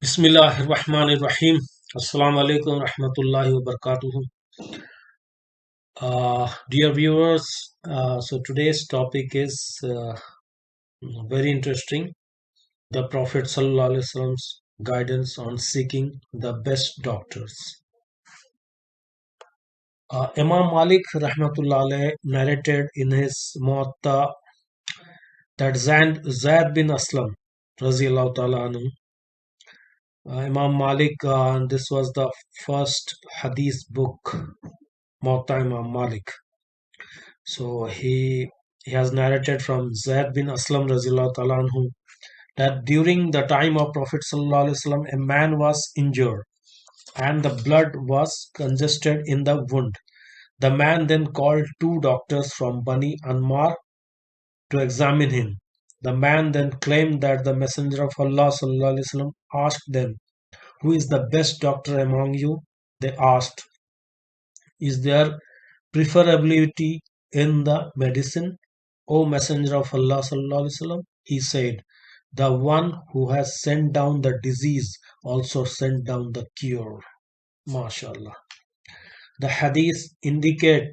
Bismillahirrahmanirrahim. Assalamu alaikum rahmatullahi wa barakatuhu. Dear viewers, so today's topic is very interesting. The Prophet Sallallahu Alaihi Wasallam's guidance on seeking the best doctors. Imam Malik rahmatullah alayh narrated in his Muwatta that Zaid bin Aslam raziyallahu ta'ala anhu, Imam Malik, this was the first hadith book, Muwatta Imam Malik. So he has narrated from Zaid bin Aslam Razillahu Ta'ala anhu that during the time of Prophet Sallallahu Alaihi Wasallam, a man was injured and the blood was congested in the wound. The man then called two doctors from Bani Anmar to examine him. The man then claimed that the Messenger of Allah Sallallahu Alaihi Wasallam asked them, "Who is the best doctor among you?" They asked, "Is there preferability in the medicine, O Messenger of Allah Sallallahu Alaihi Wasallam?" He said, "The one who has sent down the disease also sent down the cure." MashaAllah. The hadith indicate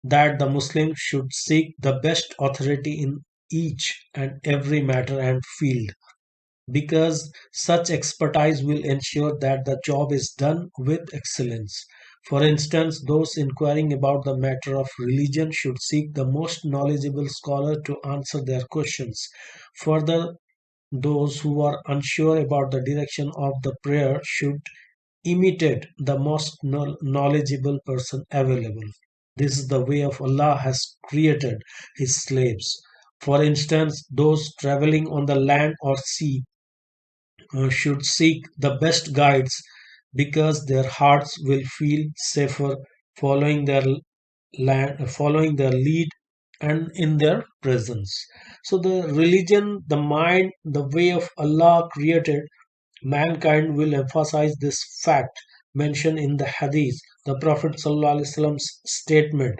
that the Muslim should seek the best authority in each and every matter and field, because such expertise will ensure that the job is done with excellence. For instance, those inquiring about the matter of religion should seek the most knowledgeable scholar to answer their questions. Further, those who are unsure about the direction of the prayer should imitate the most knowledgeable person available. This is the way of Allah has created His slaves. For instance, those traveling on the land or sea should seek the best guides because their hearts will feel safer following following their lead and in their presence. So the religion, the mind, the way of Allah created mankind will emphasize this fact mentioned in the hadith. The Prophet ﷺ's statement,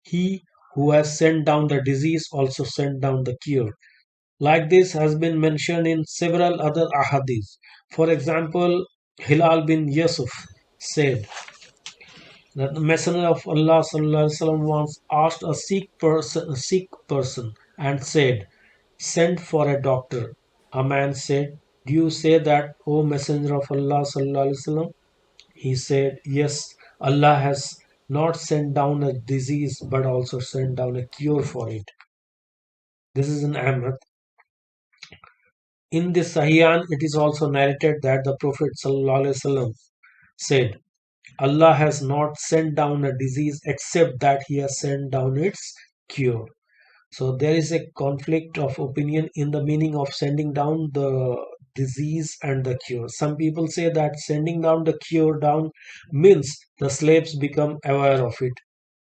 "He who has sent down the disease also sent down the cure," like this has been mentioned in several other ahadith. For example, Hilal bin Yusuf said that the Messenger of Allah sallallahu alaihi wasallam once asked a sick person and said, "Send for a doctor." A man said, "Do you say that, O Messenger of Allah sallallahu alaihi wasallam?" He said, "Yes, Allah has not sent down a disease but also sent down a cure for it." This is an Ahmad. In this Sahihan, it is also narrated that the Prophet ﷺ said, "Allah has not sent down a disease except that He has sent down its cure." So there is a conflict of opinion in the meaning of sending down the disease and the cure. Some people say that sending down the cure down means the slaves become aware of it.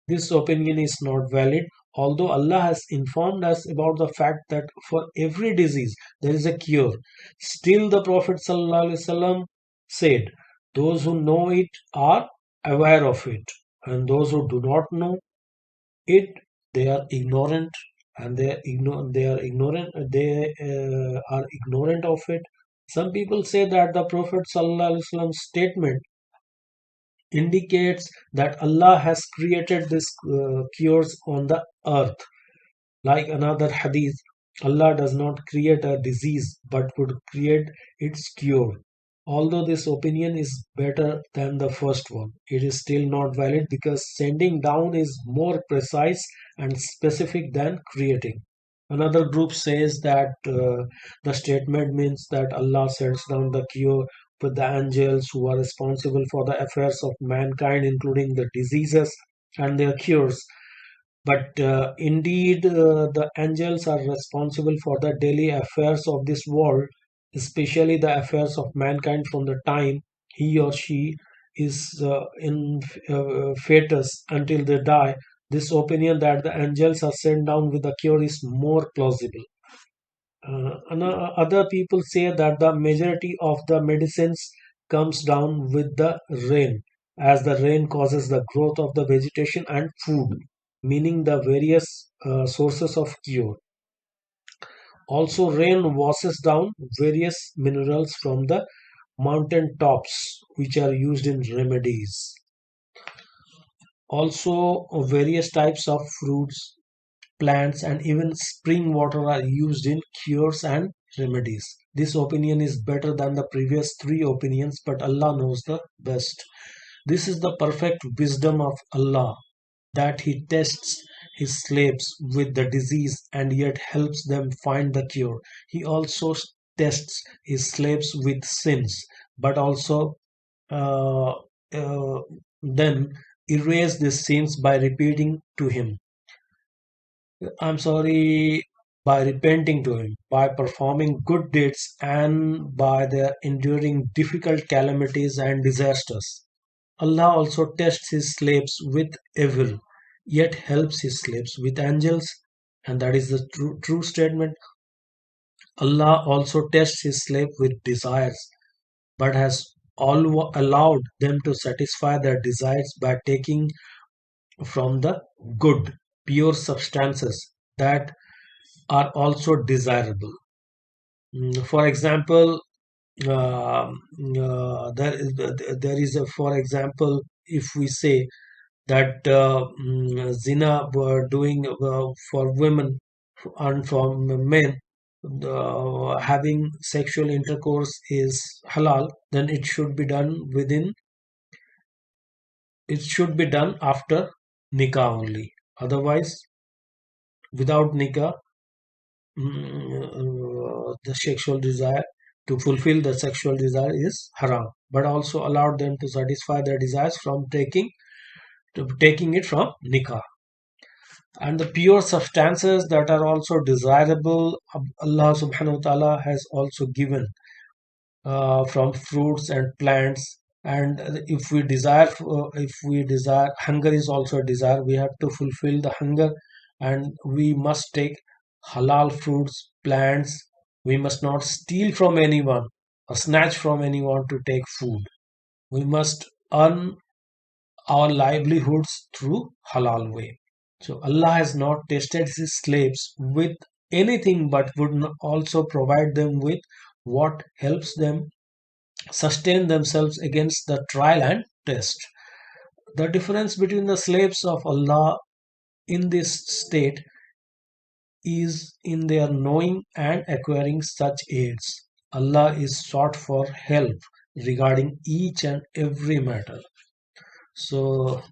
This opinion is not valid, although Allah has informed us about the fact that for every disease there is a cure. Still, the Prophet ﷺ said, "Those who know it are aware of it, and those who do not know it, they are ignorant, and they are ignorant of it." Some people say that the Prophet ﷺ's statement indicates that Allah has created these cures on the earth. Like another hadith, Allah does not create a disease but would create its cure. Although this opinion is better than the first one, it is still not valid because sending down is more precise and specific than creating. Another group says that the statement means that Allah sends down the cure with the angels who are responsible for the affairs of mankind, including the diseases and their cures. But indeed, the angels are responsible for the daily affairs of this world, especially the affairs of mankind from the time he or she is in fetus until they die. This opinion that the angels are sent down with the cure is more plausible. Other people say that the majority of the medicines comes down with the rain, as the rain causes the growth of the vegetation and food, meaning the various sources of cure. Also, rain washes down various minerals from the mountain tops which are used in remedies. Also, various types of fruits, plants, and even spring water are used in cures and remedies. This opinion is better than the previous three opinions, but Allah knows the best. This is the perfect wisdom of Allah, that He tests His slaves with the disease and yet helps them find the cure. He also tests His slaves with sins, but also uh, uh, then erase these sins by repeating to Him. I'm sorry, by repenting to Him, by performing good deeds, and by their enduring difficult calamities and disasters. Allah also tests His slaves with evil, yet helps His slaves with angels, and that is the true statement. Allah also tests His slave with desires, but has allowed them to satisfy their desires by taking from the good, pure substances that are also desirable. For example, there is a, for example, if we say that zina were doing for women and for men, having sexual intercourse is halal, then it should be done after nikah only. Otherwise, without nikah, the sexual desire, to fulfill the sexual desire is haram, but also allowed them to satisfy their desires from taking it from nikah. And the pure substances that are also desirable, Allah subhanahu wa ta'ala has also given from fruits and plants. And if we desire, hunger is also a desire. We have to fulfill the hunger, and we must take halal fruits, plants. We must not steal from anyone or snatch from anyone to take food. We must earn our livelihoods through halal way. So Allah has not tested His slaves with anything, but would also provide them with what helps them sustain themselves against the trial and test. The difference between the slaves of Allah in this state is in their knowing and acquiring such aids. Allah is sought for help regarding each and every matter. So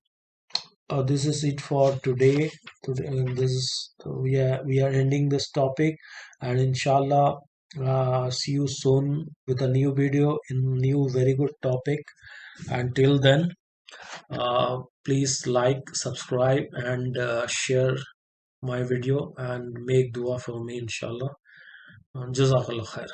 this is it for today. This is we are ending this topic, and inshallah, see you soon with a new video in new very good topic. Until then, please like, subscribe, and share my video and make dua for me, inshallah. Jazakallah khair.